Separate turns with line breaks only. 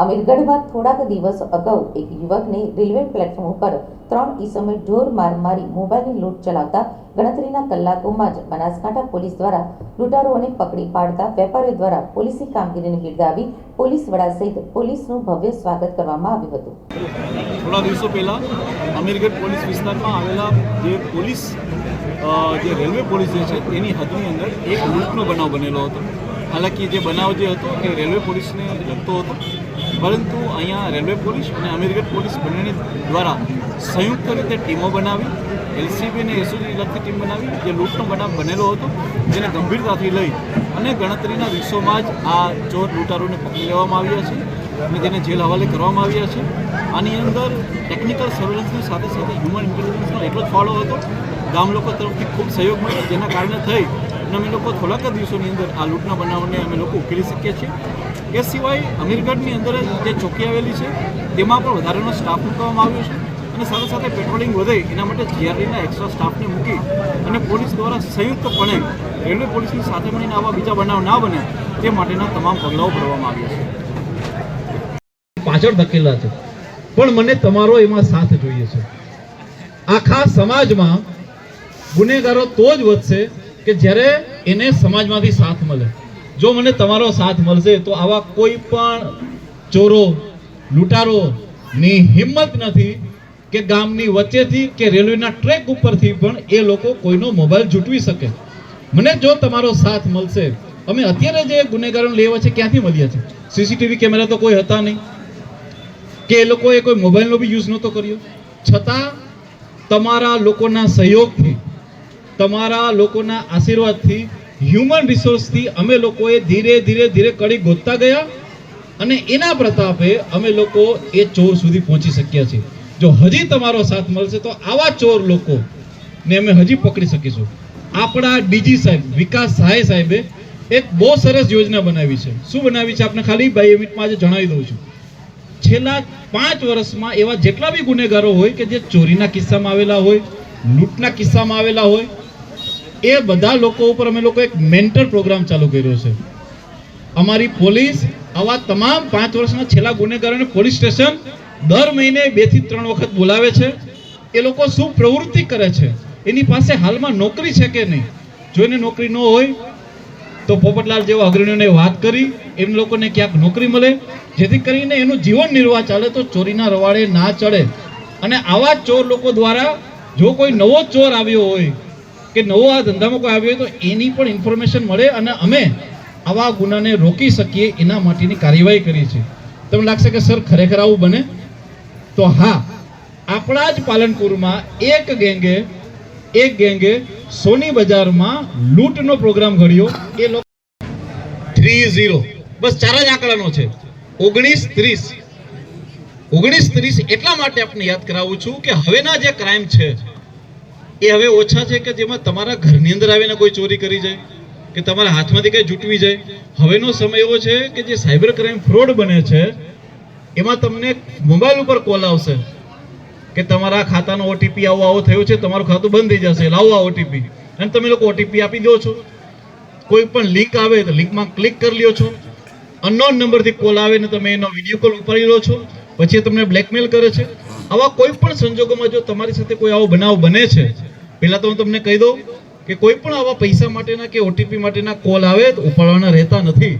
અમીરગઢમાં થોડાક દિવસ અગાઉ એક યુવકને રેલવે પ્લેટફોર્મ ઉપર 3 ઈસમે ઢોર માર મારી મોબાઈલની લૂંટ ચલાવતા ગણતરીના કલાકોમાં જ બનાસકાંઠા પોલીસ દ્વારા લૂંટારોને પકડી પાડતા વેપારીઓ દ્વારા પોલીસની કામગીરીને બિરદાવી પોલીસ વડા સહિત પોલીસનું ભવ્ય સ્વાગત કરવામાં આવ્યું હતું।
થોડા દિવસો પહેલા અમીરગઢ પોલીસ વિસ્તારમાં આવેલા જે પોલીસ જે રેલવે પોલીસ છે તેની હદની અંદર એક લૂંટનો બનાવ બનેલો હતો। હાલાકી જે બનાવ જે હતો એ રેલવે પોલીસને લગતો હતો, પરંતુ અહીંયા રેલવે પોલીસ અને અમીરગઢ પોલીસ બંને દ્વારા સંયુક્ત રીતે ટીમો બનાવી એલસીબી અને એસઓજી લગતી ટીમ બનાવી જે લૂંટનો બનાવ બનેલો હતો જેને ગંભીરતાથી લઈ અને ગણતરીના દિવસોમાં જ આ ચોર લૂંટારોને પકડી લેવામાં આવ્યા છે અને તેને જેલ હવાલે કરવામાં આવ્યા છે। આની અંદર ટેકનિકલ સર્વેલન્સની સાથે સાથે હ્યુમન ઇન્ટેલિજન્સનો એટલો જ ફાળો હતો, ગામ લોકો તરફથી ખૂબ સહયોગ મળ્યો, જેના કારણે થઈ અને અમે લોકો થોડાક જ દિવસોની અંદર આ લૂંટના બનાવને અમે લોકો ઉકેલી શકીએ છીએ। એ સિવાય અમીરગઢની અંદર જે ચોકી આવેલી છે તેમાં પણ વધારાનો સ્ટાફ મૂકવામાં આવ્યો છે અને સાથે સાથે પેટ્રોલિંગ વધે એના માટે જીઆરડીના એક્સ્ટ્રા સ્ટાફને મૂકી અને પોલીસ દ્વારા સંયુક્તપણે રેલવે પોલીસની સાથે મળીને આવા બીજા બનાવ ના બને તે માટેના તમામ પગલાઓ ભરવામાં આવ્યા છે।
પાછળ ધકેલા છે, પણ મને તમારો એમાં સાથ જોઈએ છે। આખા સમાજમાં ગુનેગારો તો જ વધશે કે જ્યારે એને સમાજમાંથી સાથ મળે। જો મને તમારો સાથ મળશે તો આવા કોઈ પણ ચોરો લૂંટારોની હિંમત નથી કે ગામની વચ્ચેથી કે રેલવેના ટ્રેક ઉપરથી પણ એ લોકો કોઈનો મોબાઈલ જૂટવી શકે। મને જો તમારો સાથ મળશે, અમે અત્યારે જે ગુનેગારોને લેવા છે ક્યાંથી મળ્યા છે? સીસીટીવી કેમેરા તો કોઈ હતા નહીં કે એ લોકોએ કોઈ મોબાઈલનો બી યુઝ નહોતો કર્યો, છતાં તમારા લોકોના સહયોગથી, તમારા લોકોના આશીર્વાદથી, હ્યુમન રિસોર્સથી અમે લોકોએ ધીરે ધીરે કડી ગોતતા ગયા અને એના પ્રતાપે અમે લોકો એ ચોર સુધી પહોંચી શક્યા છીએ। જો હજી તમારો સાથ મળશે તો આવા ચોર લોકોને અમે હજી પકડી શકીશું। આપણા ડીજી સાહેબ વિકાસ સહાય સાહેબે એક બહુ સરસ યોજના બનાવી છે। શું બનાવી છે આપણે ખાલી 2 મિનિટમાં આજે જણાવી દઉં છું। છેલ્લા 5 વર્ષમાં એવા જેટલા બી ગુનેગારો હોય કે જે ચોરીના કિસ્સામાં આવેલા હોય, લૂંટના કિસ્સામાં આવેલા હોય, એ બધા લોકો ઉપર અમે લોકો એક મેન્ટર પ્રોગ્રામ ચાલુ કર્યો છે। અમારી પોલીસ આવા તમામ 5 વર્ષના છેલ્લા ગુનેગારોને પોલીસ સ્ટેશન દર મહિને 2 થી 3 વખત બોલાવે છે। એ લોકો શું પ્રવૃત્તિ કરે છે, એની પાસે હાલમાં નોકરી છે કે નહીં, જો એને નોકરી ન હોય તો પોપટલાલ જેવા અગ્રણીઓને વાત કરી એમ લોકોને ક્યાંક નોકરી મળે, જેથી કરીને એનું જીવન નિર્વાહ ચાલે, તો ચોરીના રવાડે ના ચડે। અને આવા ચોર લોકો દ્વારા જો કોઈ નવો ચોર આવ્યો હોય કે નવો આ ધંધામાં કોઈ આવ્યો હોય તો એની પણ ઇન્ફોર્મેશન મળે અને અમે આવા ગુનાને રોકી શકીએ એના માટેની કાર્યવાહી કરી છે। તમને લાગશે કે સર ખરેખર આવું બને? તો હા, આપણા જ પાલનપુરમાં એક ગેંગે સોની બજારમાં લૂંટનો પ્રોગ્રામ ઘડ્યો। એ લોકો 30 બસ 4 જ આંકડાનો છે, 1930 એટલા માટે આપને યાદ કરાવું છું કે હવેના જે ક્રાઇમ છે એ હવે ઓછા છે કે જેમાં તમારા ઘરની અંદર આવીને કોઈ ચોરી કરી જાય કે તમારા હાથમાંથી કંઈ જૂટવી જાય। હવેનો સમય એવો છે કે જે સાયબર ક્રાઇમ ફ્રોડ બને છે એમાં તમને મોબાઈલ ઉપર કોલ આવશે કે તમારા ખાતાનો ઓટીપી આવો થયો છે, તમારું ખાતું બંધ થઈ જશે, લાવો આ ઓટીપી, અને તમે લોકો ઓટીપી આપી દો છો। કોઈ પણ લિંક આવે તો લિંકમાં ક્લિક કરી લ્યો છો, અનનોન નંબરથી કોલ આવે ને તમે એનો વિડીયો કોલ ઉપાડી લો છો, પછી તમને બ્લેકમેલ કરે છે। આવા કોઈ પણ સંજોગોમાં જો તમારી સાથે કોઈ આવો બનાવ બને છે, પહેલા તો હું તમને કહી દઉં કે કોઈ પણ આવા પૈસા માટેના કે ઓટીપી માટેના કોલ આવે તો ઉપાડવાના રહેતા નથી।